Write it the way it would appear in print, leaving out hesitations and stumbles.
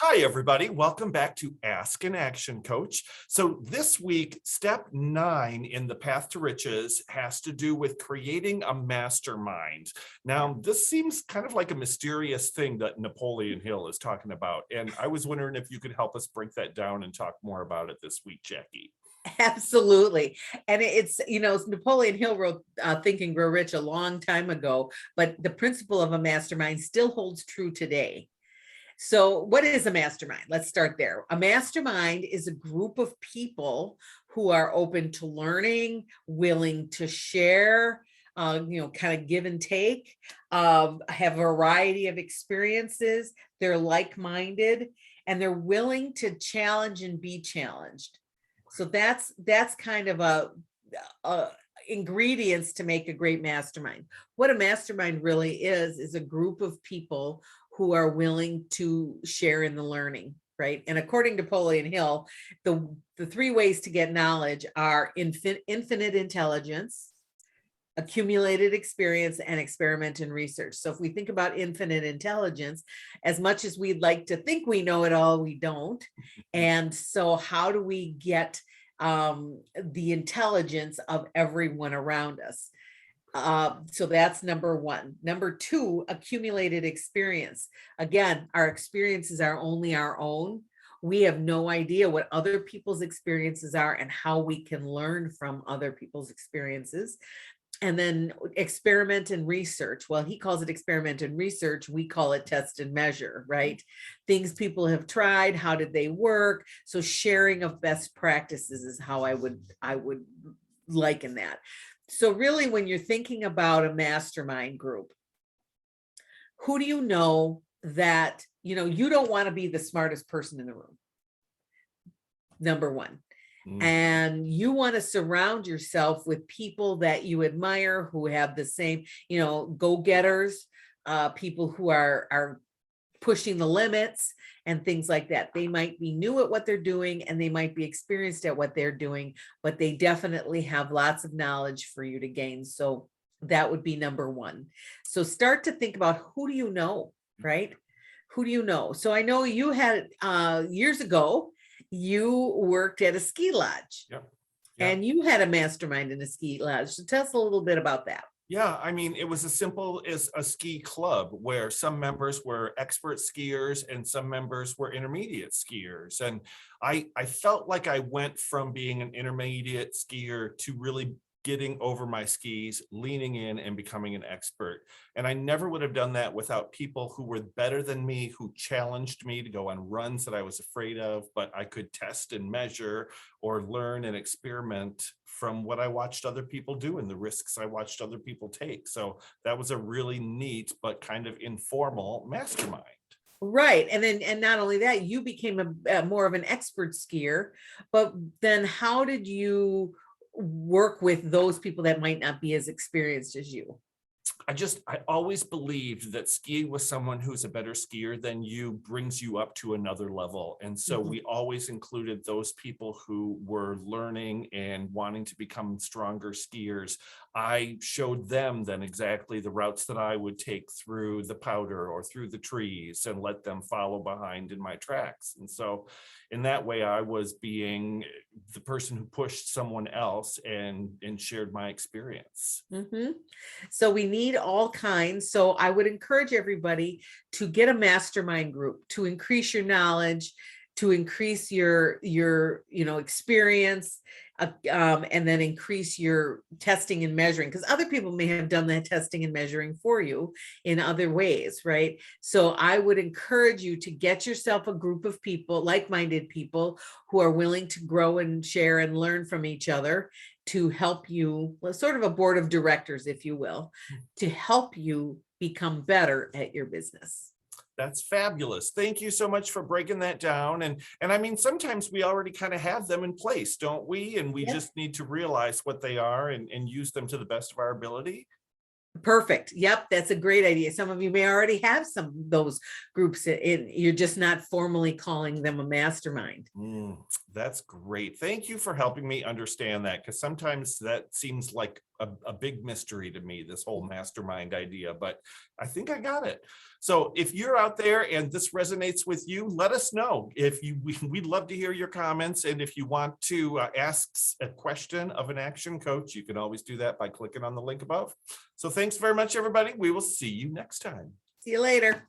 Hi, everybody. Welcome back to Ask an Action Coach. So this week, step 9 in the path to riches has to do with creating a mastermind. Now, this seems kind of like a mysterious thing that Napoleon Hill is talking about. And I was wondering if you could help us break that down and talk more about it this week, Jackie. Absolutely. And Napoleon Hill wrote Think and Grow Rich a long time ago, but the principle of a mastermind still holds true today. So what is a mastermind? Let's start there. A mastermind is a group of people who are open to learning, willing to share, kind of give and take, have a variety of experiences. They're like-minded and they're willing to challenge and be challenged. So that's kind of a ingredients to make a great mastermind. What a mastermind really is a group of people who are willing to share in the learning, right? And according to Napoleon Hill, the 3 ways to get knowledge are infinite intelligence, accumulated experience, and experiment and research. So if we think about infinite intelligence, as much as we'd like to think we know it all, we don't. And so how do we get the intelligence of everyone around us? So that's number 1. Number 2, accumulated experience. Again, our experiences are only our own. We have no idea what other people's experiences are and how we can learn from other people's experiences. And then experiment and research. Well, he calls it experiment and research. We call it test and measure, right? Things people have tried, how did they work? So sharing of best practices is how I would liken that. So really, when you're thinking about a mastermind group, who do you know that, you don't want to be the smartest person in the room, number 1. And you want to surround yourself with people that you admire, who have the same, go-getters, people who are pushing the limits and things like that. They might be new at what they're doing and they might be experienced at what they're doing, but they definitely have lots of knowledge for you to gain. So that would be number 1. So start to think about, who do you know, right? Who do you know? So I know you had years ago, you worked at a ski lodge. Yep. And you had a mastermind in a ski lodge. So tell us a little bit about that. Yeah, I mean, it was as simple as a ski club where some members were expert skiers and some members were intermediate skiers. And I felt like I went from being an intermediate skier to really getting over my skis, leaning in and becoming an expert. And I never would have done that without people who were better than me, who challenged me to go on runs that I was afraid of, but I could test and measure or learn and experiment from what I watched other people do and the risks I watched other people take. So that was a really neat, but kind of informal mastermind. Right. And not only that, you became a more of an expert skier, but then how did you work with those people that might not be as experienced as you? I always believed that skiing with someone who's a better skier than you brings you up to another level. And so we always included those people who were learning and wanting to become stronger skiers. I showed them then exactly the routes that I would take through the powder or through the trees and let them follow behind in my tracks. And so in that way, I was being the person who pushed someone else and shared my experience. So we need all kinds. So I would encourage everybody to get a mastermind group to increase your knowledge, to increase your experience, and then increase your testing and measuring, because other people may have done that testing and measuring for you in other ways, right? So I would encourage you to get yourself a group of people, like-minded people who are willing to grow and share and learn from each other, to help you, sort of a board of directors, if you will, to help you become better at your business. That's fabulous. Thank you so much for breaking that down. And I mean, sometimes we already kind of have them in place, don't we? And we just need to realize what they are and use them to the best of our ability. Perfect. Yep, that's a great idea. Some of you may already have some of those groups you're just not formally calling them a mastermind. That's great. Thank you for helping me understand that, because sometimes that seems like a big mystery to me, this whole mastermind idea, but I think I got it. So if you're out there and this resonates with you, let us know. We'd love to hear your comments. And if you want to ask a question of an action coach, you can always do that by clicking on the link above. So thanks very much, everybody. We will see you next time. See you later.